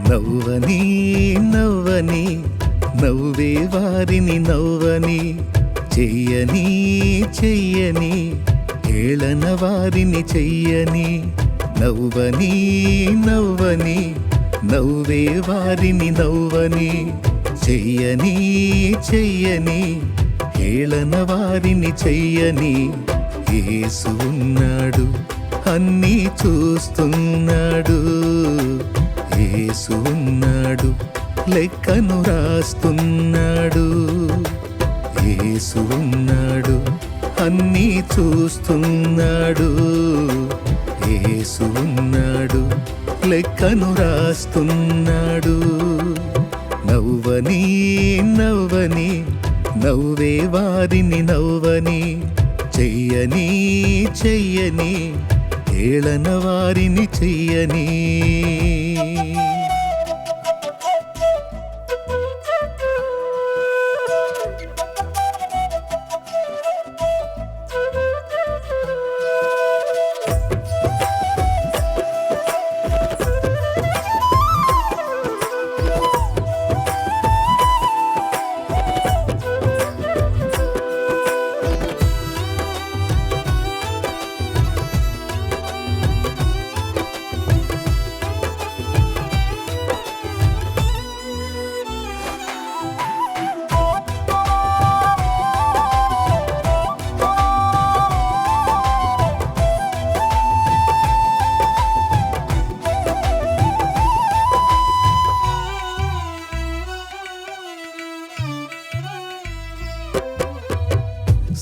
నవ్వని నవ్వని నవ్వే వారిని నవ్వని చెయ్యని చెయ్యని ఏళన వారిని చెయ్యని నవ్వని నవ్వని నవ్వే వారిని నవ్వని చెయ్యని చెయ్యని ఏళన వారిని చెయ్యని యేసు ఉన్నాడు అన్నీ చూస్తున్నాడు యేసు ఉన్నాడు లెక్కను రాస్తున్నాడు యేసు ఉన్నాడు అన్నీ చూస్తున్నాడు యేసు ఉన్నాడు లెక్కను రాస్తున్నాడు నవ్వని నవ్వని నవ్వే వారిని నవ్వని చెయ్యని చెయ్యని ఏళన వారిని చెయ్యని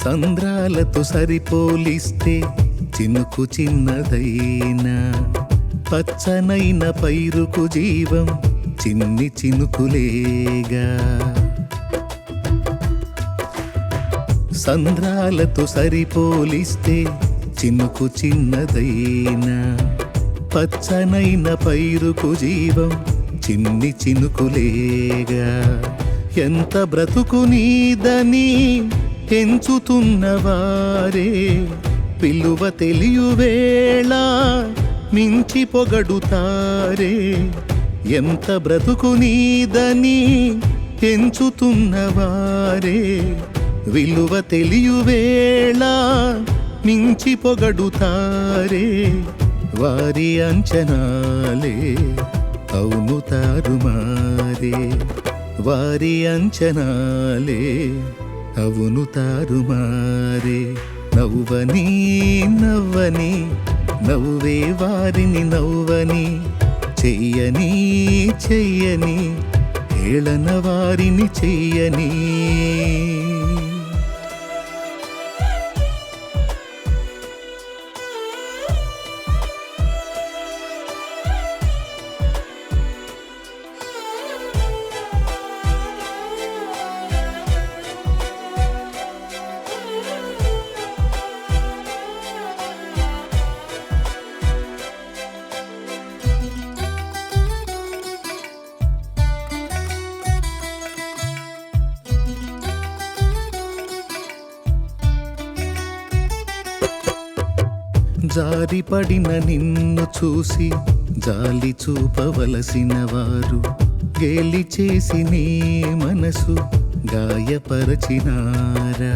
సంద్రాలతో సరిపోలిస్తే చినుకు చిన్నదైనా పచ్చనైన పైరుకు జీవం చిన్ని చినుకులేగా సంద్రాలతో సరిపోలిస్తే చినుకు చిన్నదైనా పచ్చనైన పైరుకు జీవం చిన్ని చినుకులేగా ఎంత బ్రతుకు నీదని ఎంచుతున్నవారే విలువ తెలియువేళ మించి పొగడుతారే ఎంత బ్రతుకు నీదని ఎంచుతున్నవారే విలువ తెలియువేళ మించి పొగడుతారే వారి అంచనాలే అవును తారుమారే వారి అంచనాలే అవును తారుమారే నవ్వని నవ్వని నవ్వే వారిని నవ్వని చెయ్యని చెయ్యని ఏళన వారిని చెయ్యని జారిపడిన నిన్ను చూసి జాలి చూపవలసిన వారు గేలి చేసి నీ మనసు గాయపరచినారా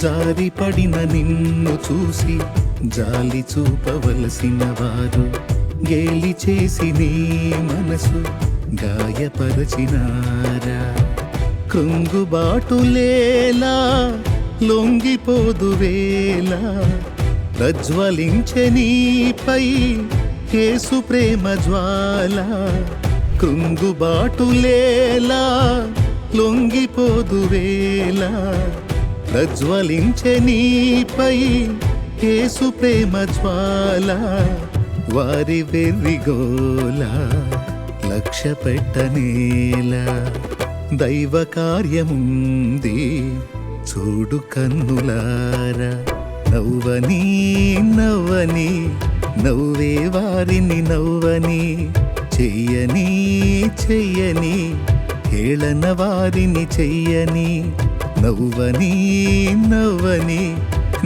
జారిపడిన నిన్ను చూసి జాలి చూపవలసిన వారు గేలి చేసి నీ మనసు గాయపరచినారా కృంగుబాటులేలా లొంగిపోదువేళ ప్రజ్వలించె నీపై యేసు ప్రేమ జ్వాల కృంగుబాటులేలా లొంగిపోదు వేళ ప్రజ్వలించే నీపై యేసు ప్రేమ జ్వాల వారి వెర్రిగోల లక్ష్య పెట్టనేలా దైవ కార్యముంది చూడు కన్నులారా నవ్వని నవ్వని నవ్వే వారిని నవ్వని చెయ్యని చెయ్యని హేళన వారిని చెయ్యని నవ్వని నవ్వని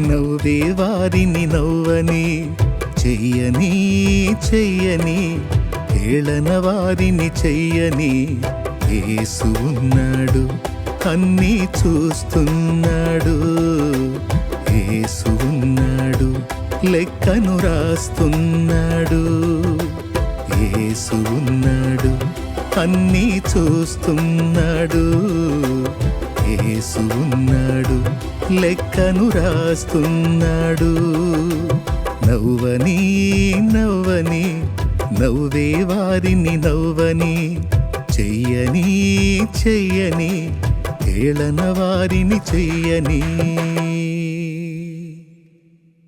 నవ్వే వారిని నవ్వని చెయ్యని చెయ్యని హేళన వారిని చెయ్యని యేసు ఉన్నాడు అన్నీ చూస్తున్నాడు యేసు ఉన్నాడు లెక్కను రాస్తున్నాడు యేసు ఉన్నాడు అన్నీ చూస్తున్నాడు యేసు ఉన్నాడు లెక్కను రాస్తున్నాడు నవ్వని నవ్వని నవ్వే వారిని నవ్వని చెయ్యని చెయ్యని హేళన వారిని చెయ్యని